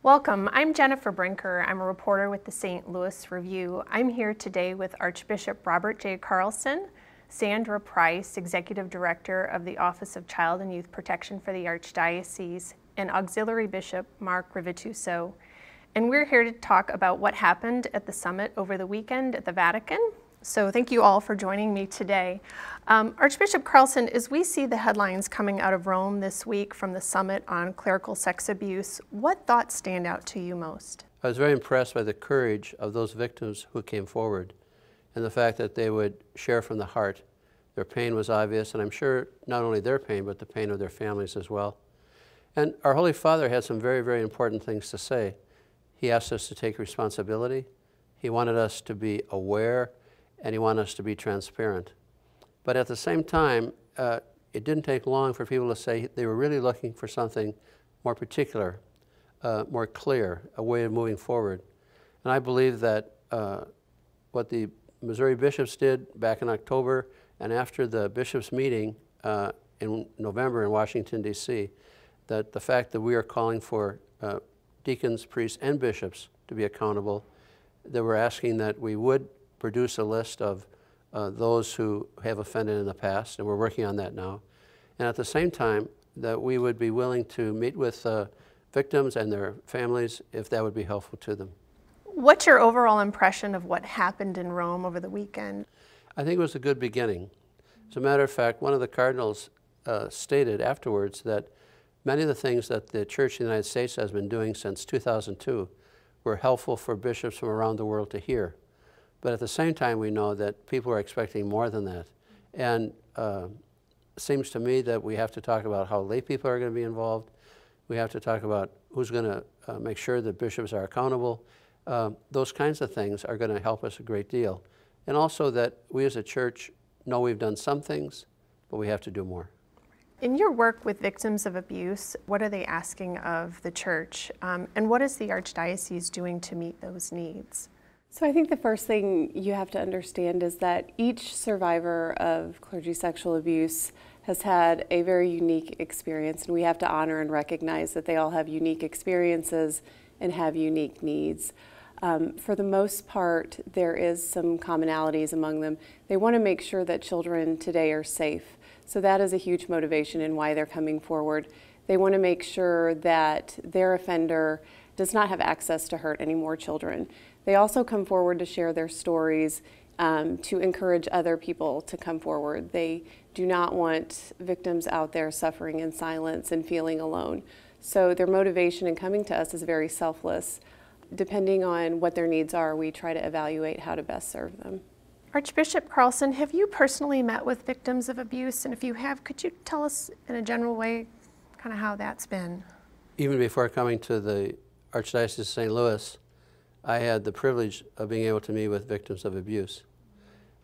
Welcome, I'm Jennifer Brinker. I'm a reporter with the St. Louis Review. I'm here today with Archbishop Robert J. Carlson, Sandra Price, Executive Director of the Office of Child and Youth Protection for the Archdiocese, and Auxiliary Bishop Mark Rivituso. And we're here to talk about what happened at the summit over the weekend at the Vatican. So thank you all for joining me today. Archbishop Carlson, as we see the headlines coming out of Rome this week from the summit on clerical sex abuse, what thoughts stand out to you most? I was very impressed by the courage of those victims who came forward and the fact that they would share from the heart. Their pain was obvious, and I'm sure not only their pain, but the pain of their families as well. And our Holy Father had some very, very important things to say. He asked us to take responsibility. He wanted us to be aware, and he wanted us to be transparent. But at the same time, it didn't take long for people to say they were really looking for something more particular, more clear, a way of moving forward. And I believe that what the Missouri bishops did back in October and after the bishops' meeting in November in Washington, D.C., that the fact that we are calling for deacons, priests, and bishops to be accountable, that we're asking that we would produce a list of those who have offended in the past, and we're working on that now. And at the same time, that we would be willing to meet with victims and their families if that would be helpful to them. What's your overall impression of what happened in Rome over the weekend? I think it was a good beginning. As a matter of fact, one of the cardinals stated afterwards that many of the things that the Church in the United States has been doing since 2002 were helpful for bishops from around the world to hear. But at the same time, we know that people are expecting more than that. And it seems to me that we have to talk about how lay people are going to be involved. We have to talk about who's going to make sure that bishops are accountable. Those kinds of things are going to help us a great deal. And also that we as a church know we've done some things, but we have to do more. In your work with victims of abuse, what are they asking of the church? And what is the Archdiocese doing to meet those needs? So I think the first thing you have to understand is that each survivor of clergy sexual abuse has had a very unique experience, and we have to honor and recognize that they all have unique experiences and have unique needs. For the most part, there is some commonalities among them. They want to make sure that children today are safe. So that is a huge motivation in why they're coming forward. They want to make sure that their offender does not have access to hurt any more children. They also come forward to share their stories, to encourage other people to come forward. They do not want victims out there suffering in silence and feeling alone. So their motivation in coming to us is very selfless. Depending on what their needs are, we try to evaluate how to best serve them. Archbishop Carlson, have you personally met with victims of abuse? And if you have, could you tell us in a general way kind of how that's been? Even before coming to the Archdiocese of St. Louis, I had the privilege of being able to meet with victims of abuse.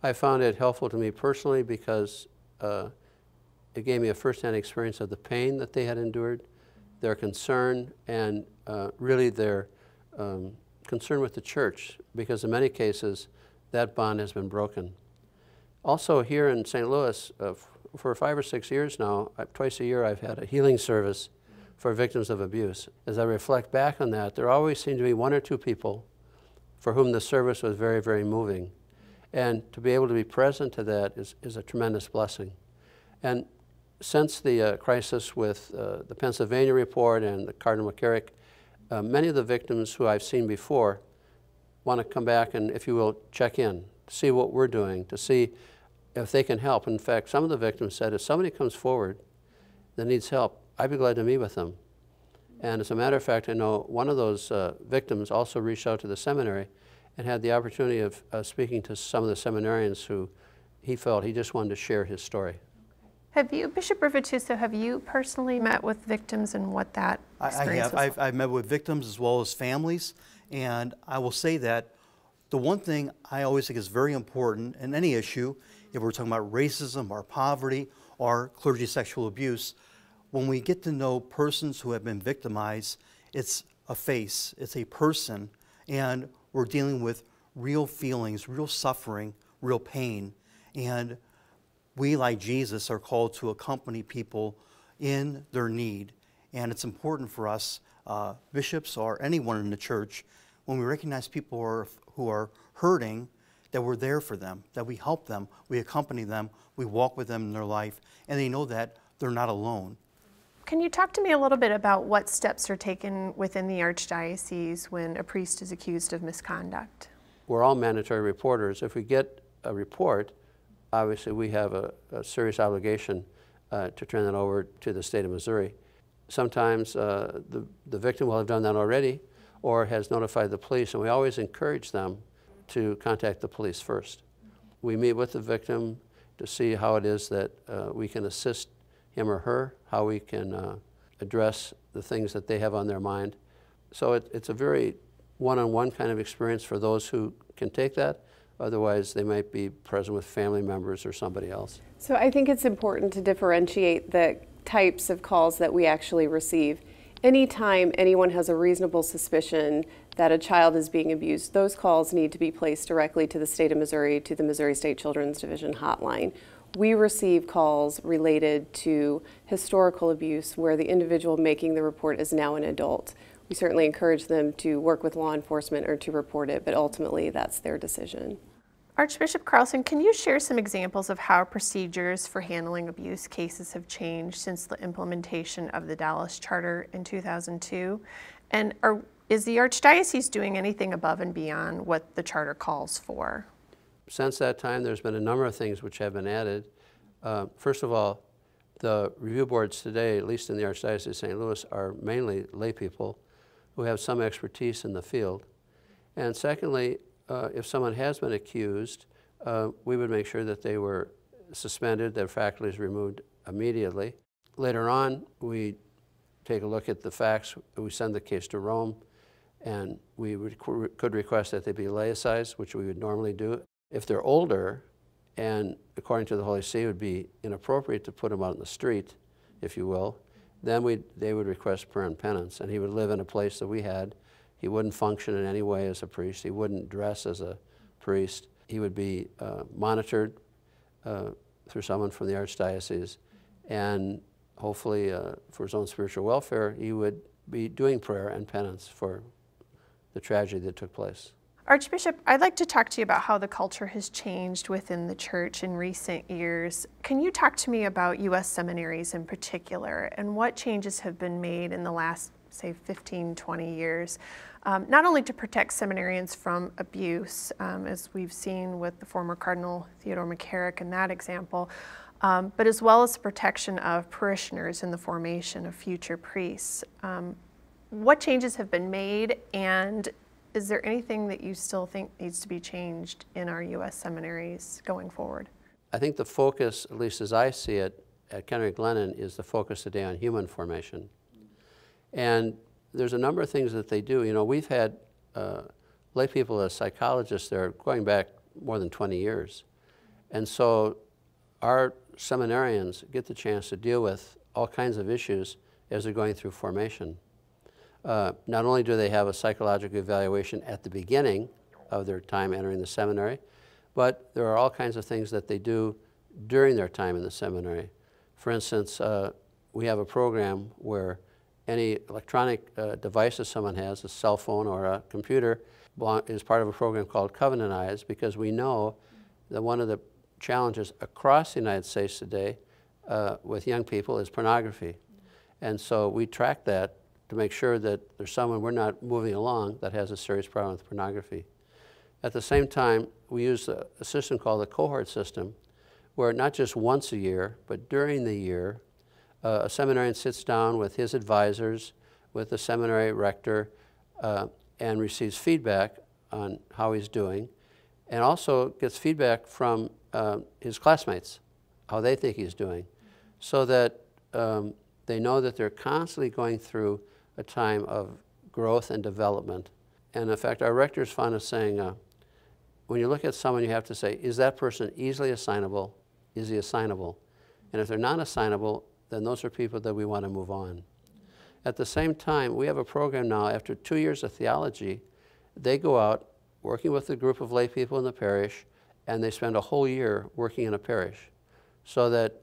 I found it helpful to me personally because it gave me a firsthand experience of the pain that they had endured, their concern, and really their concern with the church, because in many cases that bond has been broken. Also here in St. Louis, for 5 or 6 years now, twice a year I've had a healing service for victims of abuse. As I reflect back on that, there always seemed to be 1 or 2 people for whom the service was very, very moving. And to be able to be present to that is a tremendous blessing. And since the crisis with the Pennsylvania report and the Cardinal McCarrick, many of the victims who I've seen before want to come back and, if you will, check in, to see what we're doing, to see if they can help. In fact, some of the victims said, if somebody comes forward that needs help, I'd be glad to meet with them. And as a matter of fact, I know one of those victims also reached out to the seminary and had the opportunity of speaking to some of the seminarians who he felt he just wanted to share his story. Have you, Bishop Rivituso, have you personally met with victims and what that experience was? I've met with victims as well as families, and I will say that the one thing I always think is very important in any issue, if we're talking about racism or poverty or clergy sexual abuse, when we get to know persons who have been victimized, it's a face, it's a person, and we're dealing with real feelings, real suffering, real pain. And we, like Jesus, are called to accompany people in their need. And it's important for us bishops or anyone in the church, when we recognize people who are hurting, that we're there for them, that we help them, we accompany them, we walk with them in their life, and they know that they're not alone. Can you talk to me a little bit about what steps are taken within the Archdiocese when a priest is accused of misconduct? We're all mandatory reporters. If we get a report, obviously we have a serious obligation to turn that over to the state of Missouri. Sometimes the victim will have done that already or has notified the police, and we always encourage them to contact the police first. We meet with the victim to see how it is that we can assist him or her, how we can address the things that they have on their mind. So it's a very one-on-one kind of experience for those who can take that. Otherwise, they might be present with family members or somebody else. So I think it's important to differentiate the types of calls that we actually receive. Anytime anyone has a reasonable suspicion that a child is being abused, those calls need to be placed directly to the state of Missouri, to the Missouri State Children's Division hotline. We receive calls related to historical abuse where the individual making the report is now an adult. We certainly encourage them to work with law enforcement or to report it, but ultimately that's their decision. Archbishop Carlson, can you share some examples of how procedures for handling abuse cases have changed since the implementation of the Dallas Charter in 2002? And is the Archdiocese doing anything above and beyond what the Charter calls for? Since that time, there's been a number of things which have been added. First of all, the review boards today, at least in the Archdiocese of St. Louis, are mainly lay people who have some expertise in the field. And secondly, if someone has been accused, we would make sure that they were suspended, their faculties removed immediately. Later on, we take a look at the facts, we send the case to Rome, and we could request that they be laicized, which we would normally do. If they're older, and according to the Holy See, it would be inappropriate to put them out in the street, if you will, then they would request prayer and penance, and he would live in a place that we had. He wouldn't function in any way as a priest. He wouldn't dress as a priest. He would be monitored through someone from the Archdiocese, and hopefully for his own spiritual welfare, he would be doing prayer and penance for the tragedy that took place. Archbishop, I'd like to talk to you about how the culture has changed within the church in recent years. Can you talk to me about U.S. seminaries in particular and what changes have been made in the last, say, 15, 20 years, not only to protect seminarians from abuse, as we've seen with the former Cardinal Theodore McCarrick in that example, but as well as the protection of parishioners in the formation of future priests. What changes have been made, and is there anything that you still think needs to be changed in our U.S. seminaries going forward? I think the focus, at least as I see it, at Kennedy Glennon is the focus today on human formation. And there's a number of things that they do. You know, we've had lay people as psychologists there going back more than 20 years. And so our seminarians get the chance to deal with all kinds of issues as they're going through formation. Not only do they have a psychological evaluation at the beginning of their time entering the seminary, but there are all kinds of things that they do during their time in the seminary. For instance, we have a program where any electronic devices someone has, a cell phone or a computer, is part of a program called Covenant Eyes, because we know that one of the challenges across the United States today with young people is pornography. And so we track that to make sure that there's someone we're not moving along that has a serious problem with pornography. At the same time, we use a system called the cohort system, where not just once a year, but during the year, a seminarian sits down with his advisors, with the seminary rector, and receives feedback on how he's doing, and also gets feedback from his classmates, how they think he's doing, so that they know that they're constantly going through a time of growth and development. And in fact, our rector's fond of saying, when you look at someone, you have to say, is that person easily assignable? Is he assignable? And if they're not assignable, then those are people that we want to move on. At the same time, we have a program now, after 2 years of theology, they go out working with a group of lay people in the parish, and they spend a whole year working in a parish, so that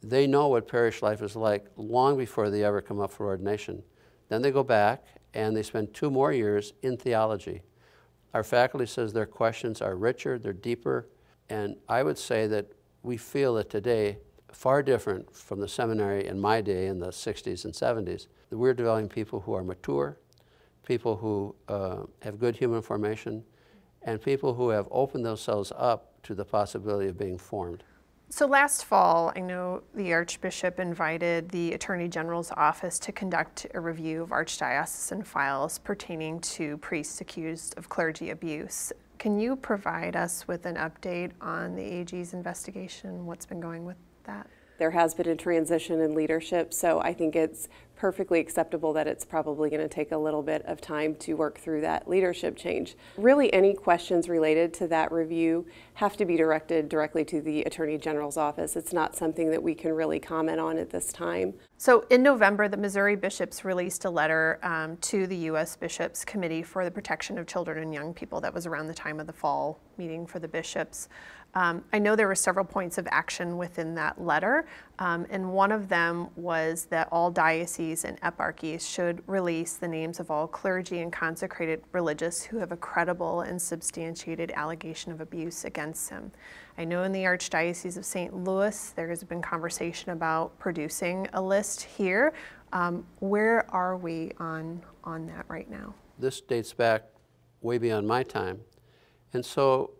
they know what parish life is like long before they ever come up for ordination. Then they go back and they spend 2 more years in theology. Our faculty says their questions are richer, they're deeper, and I would say that we feel that today, far different from the seminary in my day in the 60s and 70s, that we're developing people who are mature, people who have good human formation, and people who have opened themselves up to the possibility of being formed. So last fall, I know the Archbishop invited the Attorney General's office to conduct a review of archdiocesan files pertaining to priests accused of clergy abuse. Can you provide us with an update on the AG's investigation? What's been going with that? There has been a transition in leadership, so I think it's perfectly acceptable that it's probably going to take a little bit of time to work through that leadership change. Really, any questions related to that review have to be directed directly to the Attorney General's office. It's not something that we can really comment on at this time. So in November, the Missouri bishops released a letter to the U.S. Bishops' Committee for the Protection of Children and Young People. That was around the time of the fall meeting for the bishops. I know there were several points of action within that letter, and one of them was that all dioceses and eparchies should release the names of all clergy and consecrated religious who have a credible and substantiated allegation of abuse against them. I know in the Archdiocese of St. Louis there has been conversation about producing a list here. Where are we on that right now? This dates back way beyond my time, and so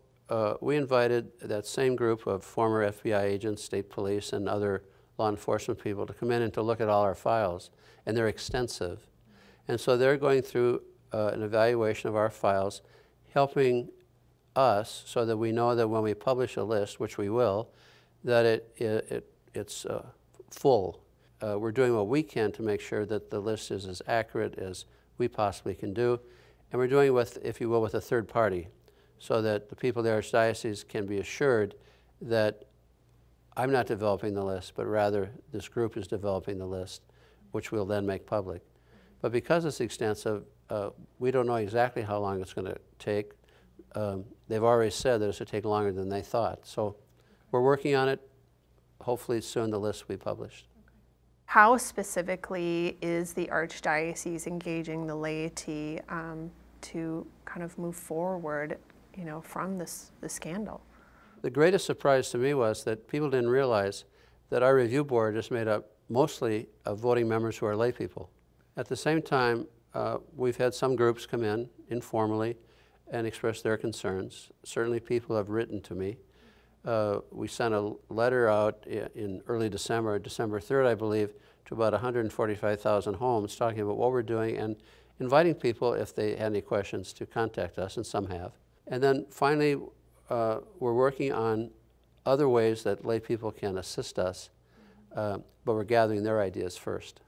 we invited that same group of former FBI agents, state police, and other law enforcement people to come in and to look at all our files, and they're extensive. And so they're going through an evaluation of our files, helping us so that we know that when we publish a list, which we will, that it's full. We're doing what we can to make sure that the list is as accurate as we possibly can do, and we're doing it with, if you will, with a third party, so that the people of the Archdiocese can be assured that I'm not developing the list, but rather this group is developing the list, which we'll then make public. But because it's extensive, we don't know exactly how long it's going to take. They've already said that it's going to take longer than they thought. So we're working on it. Hopefully soon the list will be published. How specifically is the Archdiocese engaging the laity to kind of move forward, you know, from the scandal? The greatest surprise to me was that people didn't realize that our review board is made up mostly of voting members who are lay people. At the same time, we've had some groups come in informally and express their concerns. Certainly people have written to me. We sent a letter out in early December, December 3rd, I believe, to about 145,000 homes talking about what we're doing and inviting people, if they had any questions, to contact us, and some have. And then finally, we're working on other ways that lay people can assist us, but we're gathering their ideas first.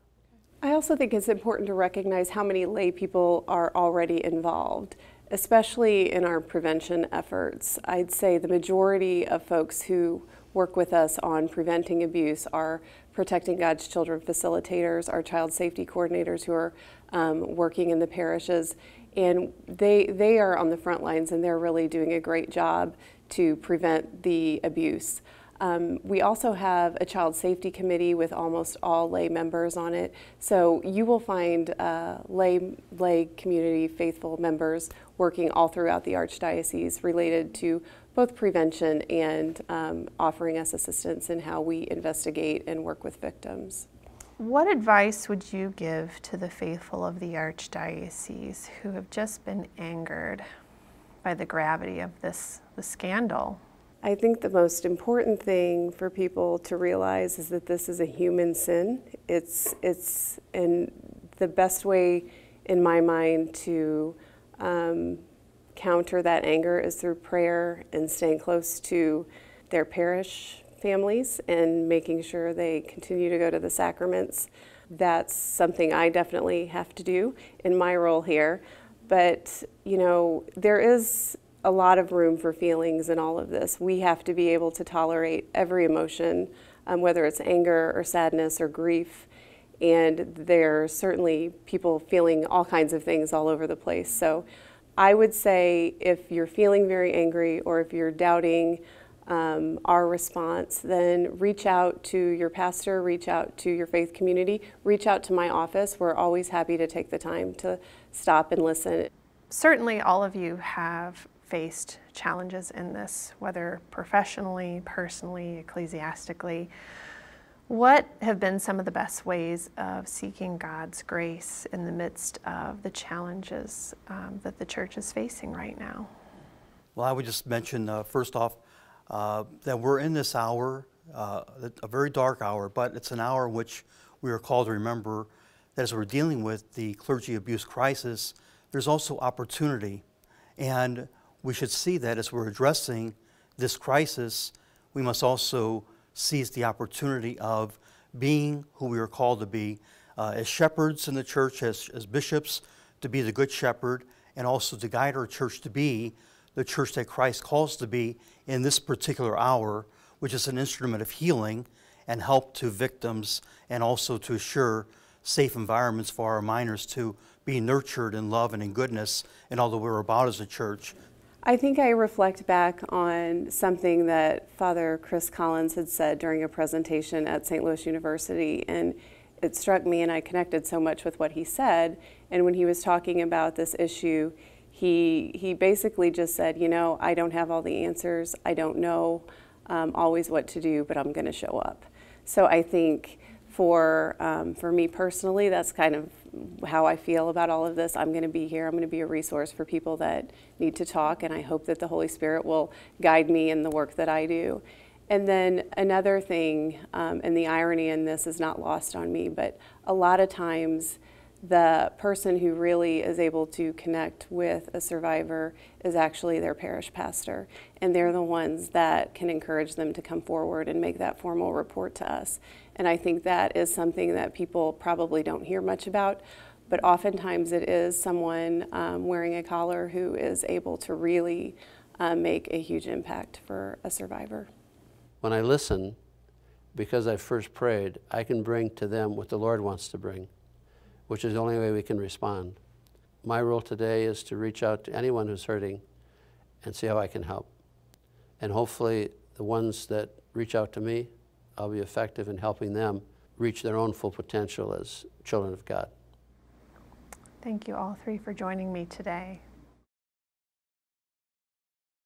I also think it's important to recognize how many lay people are already involved, especially in our prevention efforts. I'd say the majority of folks who work with us on preventing abuse are Protecting God's Children facilitators, our child safety coordinators who are working in the parishes, and they are on the front lines and they're really doing a great job to prevent the abuse. We also have a child safety committee with almost all lay members on it. So you will find lay community faithful members working all throughout the Archdiocese related to both prevention and offering us assistance in how we investigate and work with victims. What advice would you give to the faithful of the Archdiocese who have just been angered by the gravity of the scandal? I think the most important thing for people to realize is that this is a human sin. And the best way, in my mind, to counter that anger is through prayer and staying close to their parish families and making sure they continue to go to the sacraments. That's something I definitely have to do in my role here. But, you know, there is a lot of room for feelings in all of this. We have to be able to tolerate every emotion, whether it's anger or sadness or grief. And there are certainly people feeling all kinds of things all over the place. So I would say if you're feeling very angry or if you're doubting our response, then reach out to your pastor, reach out to your faith community, reach out to my office. We're always happy to take the time to stop and listen. Certainly all of you have faced challenges in this, whether professionally, personally, ecclesiastically. What have been some of the best ways of seeking God's grace in the midst of the challenges that the church is facing right now? Well, I would just mention, first off, that we're in this hour, a very dark hour, but it's an hour in which we are called to remember that as we're dealing with the clergy abuse crisis, there's also opportunity. And we should see that as we're addressing this crisis, we must also seize the opportunity of being who we are called to be as shepherds in the church, as bishops, to be the good shepherd, and also to guide our church to be the church that Christ calls to be in this particular hour, which is an instrument of healing and help to victims, and also to assure safe environments for our minors to be nurtured in love and in goodness in all that we're about as a church. I think I reflect back on something that Father Chris Collins had said during a presentation at St. Louis University, and it struck me and I connected so much with what he said. And when he was talking about this issue, he basically just said, you know, I don't have all the answers. I don't know always what to do, but I'm going to show up. So I think for me personally, that's kind of how I feel about all of this. I'm going to be here. I'm going to be a resource for people that need to talk, and I hope that the Holy Spirit will guide me in the work that I do. And then another thing, and the irony in this is not lost on me, but a lot of times the person who really is able to connect with a survivor is actually their parish pastor, and they're the ones that can encourage them to come forward and make that formal report to us. And I think that is something that people probably don't hear much about, but oftentimes it is someone wearing a collar who is able to really make a huge impact for a survivor. When I listen, because I first prayed, I can bring to them what the Lord wants to bring, which is the only way we can respond. My role today is to reach out to anyone who's hurting and see how I can help. And hopefully the ones that reach out to me, I'll be effective in helping them reach their own full potential as children of God. Thank you all three for joining me today.